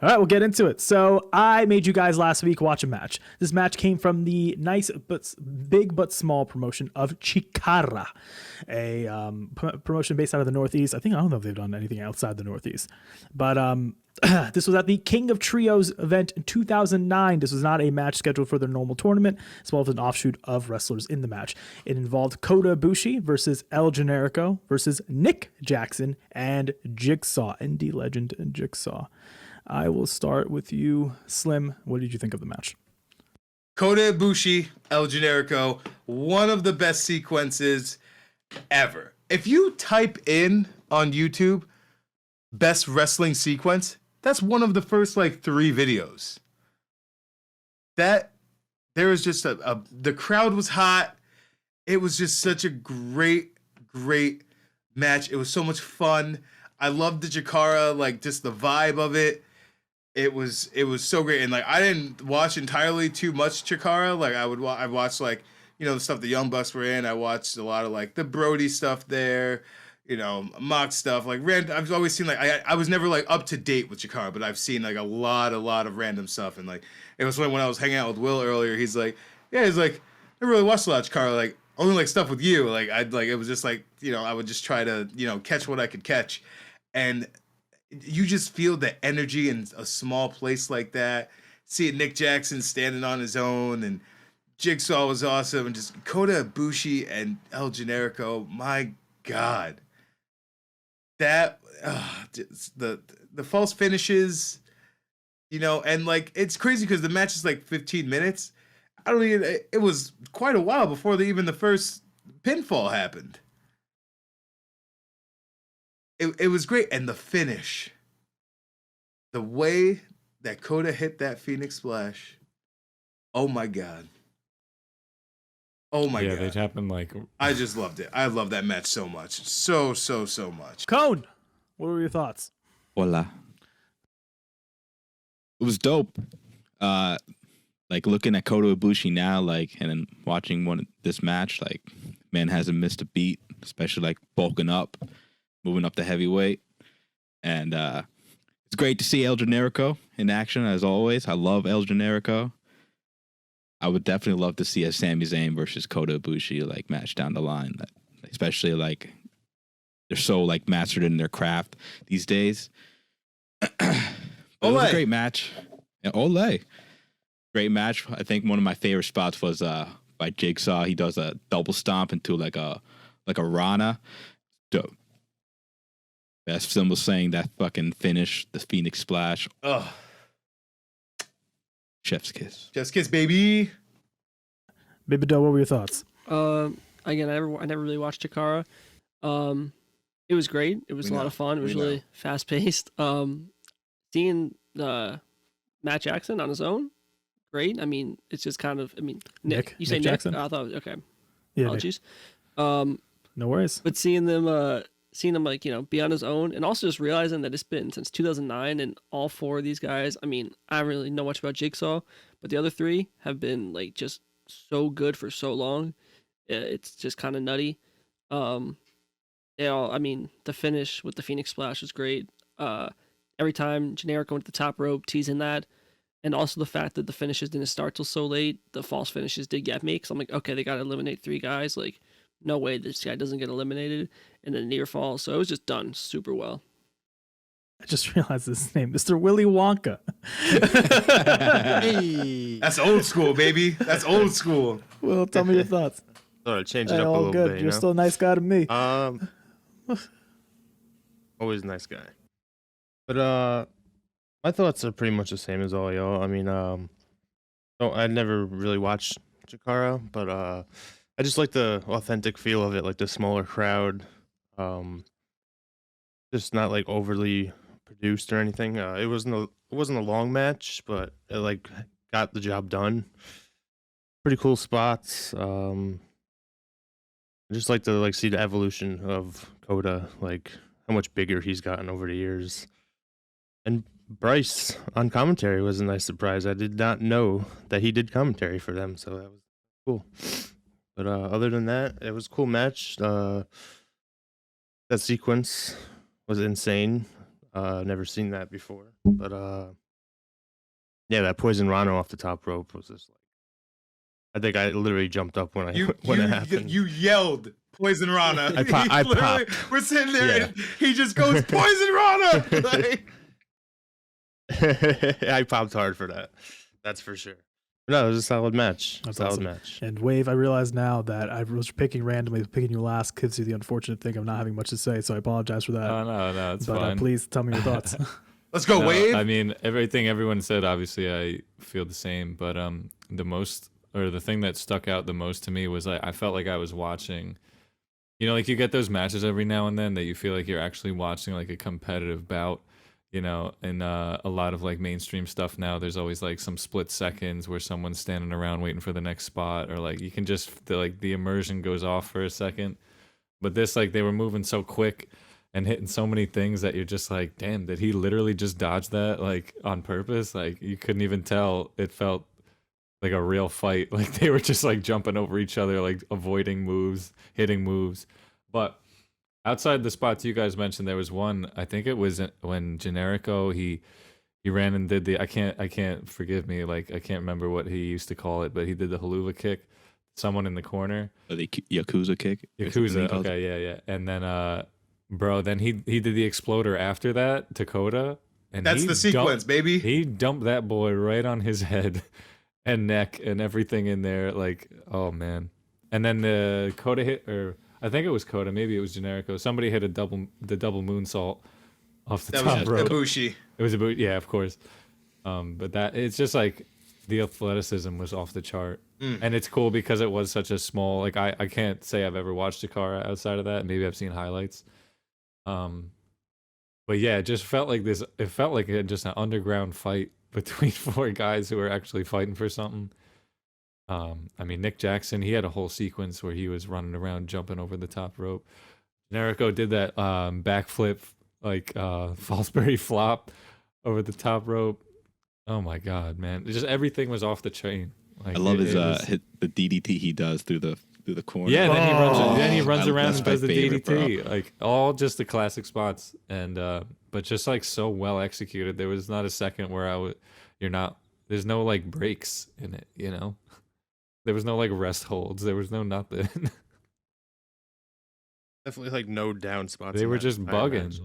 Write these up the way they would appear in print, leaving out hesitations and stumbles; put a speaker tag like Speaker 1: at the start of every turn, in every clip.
Speaker 1: All right, we'll get into it. So I made you guys last week watch a match. This match came from the nice but big but small promotion of Chikara, a promotion based out of the Northeast. I don't know if they've done anything outside the Northeast, but this was at the King of Trios event in 2009. This was not a match scheduled for their normal tournament, as well as an offshoot of wrestlers in the match. It involved Kota Ibushi versus El Generico versus Nick Jackson and Jigsaw, indie legend and Jigsaw. I will start with you, Slim. What did you think of the match?
Speaker 2: Kota Ibushi, El Generico, one of the best sequences ever. If you type in on YouTube, best wrestling sequence, that's one of the first 3 videos. There was just the crowd was hot. It was just such a great match. It was so much fun. I loved the Chikara, just the vibe of it. It was so great, and I didn't watch entirely too much Chikara. I watched the stuff the Young Bucks were in. I watched a lot of the Brody stuff there, mock stuff. I've always seen I was never up to date with Chikara, but I've seen a lot of random stuff. And it was when I was hanging out with Will earlier. He's I never really watched a lot of Chikara. Only stuff with you. It was just I would just try to catch what I could catch, and you just feel the energy in a small place like that. Seeing Nick Jackson standing on his own, and Jigsaw was awesome, and just Kota Ibushi and El Generico. My God, that the false finishes, and it's crazy because the match is 15 minutes. It was quite a while before even the first pinfall happened. It was great, and the finish, the way that Kota hit that Phoenix Splash, oh my God. Oh my God.
Speaker 3: Yeah, it happened
Speaker 2: I just loved it. I love that match so much. So much.
Speaker 1: Cone, what were your thoughts?
Speaker 4: Voila. It was dope. Looking at Kota Ibushi now, and then watching this match, man hasn't missed a beat, especially bulking up, moving up to heavyweight. And it's great to see El Generico in action, as always. I love El Generico. I would definitely love to see a Sami Zayn versus Kota Ibushi match down the line, especially they're so mastered in their craft these days. It was a great match. Yeah, Ole. Great match. I think one of my favorite spots was by Jigsaw. He does a double stomp into a Rana. Dope. As Sim was saying, that fucking finish, the Phoenix Splash.
Speaker 2: Ugh.
Speaker 4: Chef's kiss.
Speaker 2: Chef's kiss, baby.
Speaker 1: Baby Doe, what were your thoughts?
Speaker 5: Again, I never really watched Chikara. It was great. It was a lot of fun. It was really fast paced. Seeing Matt Jackson on his own, great. It's just kind of. Nick. You say Nick
Speaker 1: Jackson?
Speaker 5: Oh, I thought okay.
Speaker 1: Yeah,
Speaker 5: Apologies.
Speaker 1: No worries.
Speaker 5: But seeing them be on his own, and also just realizing that it's been since 2009, and all 4 of these guys. I don't really know much about Jigsaw, but the other 3 have been just so good for so long. It's just kind of nutty. They all. The finish with the Phoenix Splash was great. Every time Generico went to the top rope, teasing that. And also the fact that the finishes didn't start till so late, the false finishes did get me. Because I'm okay, they got to eliminate 3 guys. No way this guy doesn't get eliminated. And then near fall. So it was just done super well.
Speaker 1: I just realized his name, Mr. Willy Wonka.
Speaker 2: Hey. That's old school, baby. That's old school.
Speaker 1: Well, tell me your thoughts.
Speaker 3: Thought I'd change it up a little
Speaker 1: good.
Speaker 3: bit.
Speaker 1: You're still a nice guy to me.
Speaker 3: Always a nice guy. But my thoughts are pretty much the same as all y'all. I never really watched Chikara, but I just like the authentic feel of it, the smaller crowd. Just not overly produced or anything. It wasn't a long match, but it got the job done. Pretty cool spots. I just like to see the evolution of Kota, how much bigger he's gotten over the years. And Bryce on commentary was a nice surprise. I did not know that he did commentary for them, so that was cool. But other than that, it was a cool match. That sequence was insane. Never seen that before. But Yeah, that Poison Rana off the top rope was just like, I think I literally jumped up when when it happened.
Speaker 2: You yelled Poison Rana.
Speaker 3: I
Speaker 2: Literally,
Speaker 3: popped.
Speaker 2: we're sitting there
Speaker 3: Yeah.
Speaker 2: and he just goes Poison Rana. Like,
Speaker 3: I popped hard for that. That's for sure. No, it was a solid match.
Speaker 1: That's
Speaker 3: solid
Speaker 1: awesome.
Speaker 3: match.
Speaker 1: And Wave, I realize now that I was picking randomly, picking you last gives you the unfortunate thing of not having much to say, so I apologize for that.
Speaker 6: Oh, no, it's
Speaker 1: but
Speaker 6: fine.
Speaker 1: please tell me your thoughts.
Speaker 2: let's go,
Speaker 6: No,
Speaker 2: Wave.
Speaker 6: I mean, everything everyone said, obviously, I feel the same. But the thing that stuck out the most to me was I felt like I was watching, like you get those matches every now and then that you feel like you're actually watching like a competitive bout. And a lot of like mainstream stuff now, there's always like some split seconds where someone's standing around waiting for the next spot, or like you can just the immersion goes off for a second. But this, like, they were moving so quick and hitting so many things that you're just like, damn, did he literally just dodge that like on purpose? Like you couldn't even tell. It felt like a real fight. Like they were just like jumping over each other, like avoiding moves, hitting moves. But outside the spots you guys mentioned, there was one. I think it was when Generico he ran and did the I can't forgive me, like I can't remember what he used to call it, but he did the haluva kick, someone in the corner.
Speaker 4: The Yakuza kick.
Speaker 6: Yakuza. Okay, yeah. And then bro, then he did the exploder after that, Dakota. And
Speaker 2: That's the sequence, baby.
Speaker 6: He dumped that boy right on his head and neck and everything in there. Like, oh man. And then the Coda hit, or I think it was Coda, maybe it was Generico. Somebody hit the double moonsault off the
Speaker 2: That
Speaker 6: top
Speaker 2: was
Speaker 6: rope.
Speaker 2: Ibushi.
Speaker 6: It was yeah, of course. But that it's just like the athleticism was off the chart, and it's cool because it was such a small. Like I can't say I've ever watched Chikara outside of that. Maybe I've seen highlights. But yeah, it just felt like this. It felt like just an underground fight between four guys who were actually fighting for something. I mean, Nick Jackson, he had a whole sequence where he was running around jumping over the top rope. Generico did that backflip, like Fosbury flop over the top rope. Oh my god, man! Just everything was off the chain. Like,
Speaker 4: I love his
Speaker 6: the
Speaker 4: DDT he does through the corner.
Speaker 6: Yeah, then he runs around
Speaker 4: that's
Speaker 6: and does
Speaker 4: my
Speaker 6: the
Speaker 4: favorite,
Speaker 6: DDT.
Speaker 4: bro.
Speaker 6: Like all just the classic spots, and but just like so well executed. There was not a second where there's no like breaks in it, There was no like rest holds. There was no nothing.
Speaker 3: Definitely like no down spots.
Speaker 6: They
Speaker 3: in
Speaker 6: were
Speaker 3: that
Speaker 6: just
Speaker 3: entire
Speaker 6: bugging.
Speaker 3: match,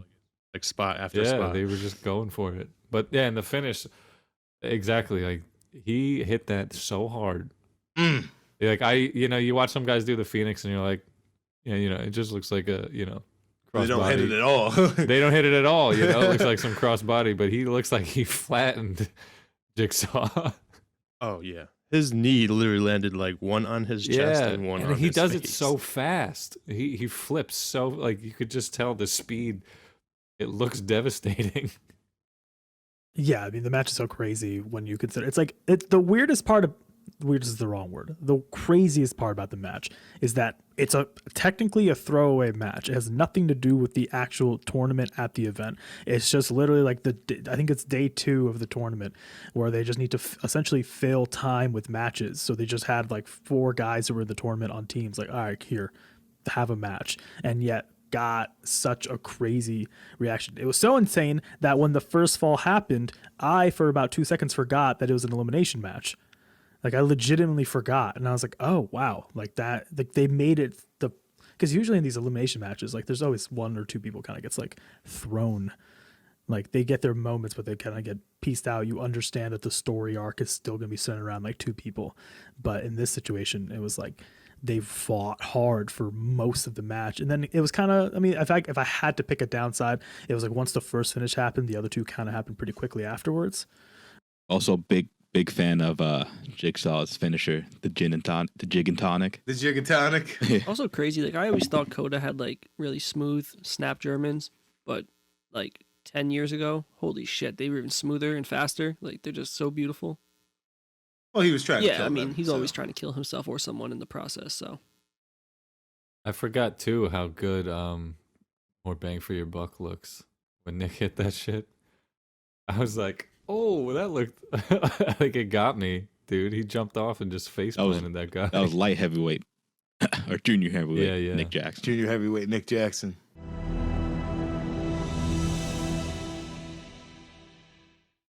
Speaker 3: like spot after
Speaker 6: Yeah,
Speaker 3: spot.
Speaker 6: they were just going for it. But yeah, in the finish, exactly. Like he hit that so hard. Like you watch some guys do the Phoenix, and you're like, yeah, it just looks like a
Speaker 2: They don't
Speaker 6: crossbody.
Speaker 2: hit it at all.
Speaker 6: They don't hit it at all. It looks like some crossbody, but he looks like he flattened Jigsaw.
Speaker 3: Oh yeah, his knee literally landed like one on his chest and one on his
Speaker 6: he does
Speaker 3: face.
Speaker 6: it so fast. He flips so, like, you could just tell the speed. It looks devastating.
Speaker 1: Yeah, I mean the match is so crazy when you consider the weirdest part of weird is the wrong word. The craziest part about the match is that it's technically a throwaway match. It has nothing to do with the actual tournament at the event. It's just literally like I think it's day 2 of the tournament where they just need to essentially fill time with matches. So they just had like 4 guys who were in the tournament on teams. Like, all right, here, have a match, and yet got such a crazy reaction. It was so insane that when the first fall happened, I for about 2 seconds forgot that it was an elimination match. Like I legitimately forgot, and I was like, "Oh wow!" Like that. Like they made it because usually in these elimination matches, like there's always 1 or 2 people kind of gets like thrown. Like they get their moments, but they kind of get pieced out. You understand that the story arc is still going to be centered around like 2 people, but in this situation, it was like they fought hard for most of the match, and then it was kind of. I mean, if I had to pick a downside, it was like once the first finish happened, the other 2 kind of happened pretty quickly afterwards.
Speaker 4: Also, big fan of Jigsaw's finisher, the Jig and Tonic.
Speaker 2: The Jig and Tonic.
Speaker 5: Also crazy. Like I always thought Coda had like really smooth snap Germans, but like 10 years ago, holy shit, they were even smoother and faster. Like they're just so beautiful.
Speaker 2: Well, he was trying to
Speaker 5: Yeah,
Speaker 2: kill
Speaker 5: I mean,
Speaker 2: them,
Speaker 5: he's
Speaker 2: so.
Speaker 5: always trying to kill himself or someone in the process. So
Speaker 6: I forgot too how good more bang for your buck looks when Nick hit that shit. I was like, oh, that looked like it got me, dude. He jumped off and just face planted that guy.
Speaker 4: That was light heavyweight or junior heavyweight.
Speaker 6: Yeah.
Speaker 4: Nick Jackson.
Speaker 2: Junior heavyweight Nick Jackson.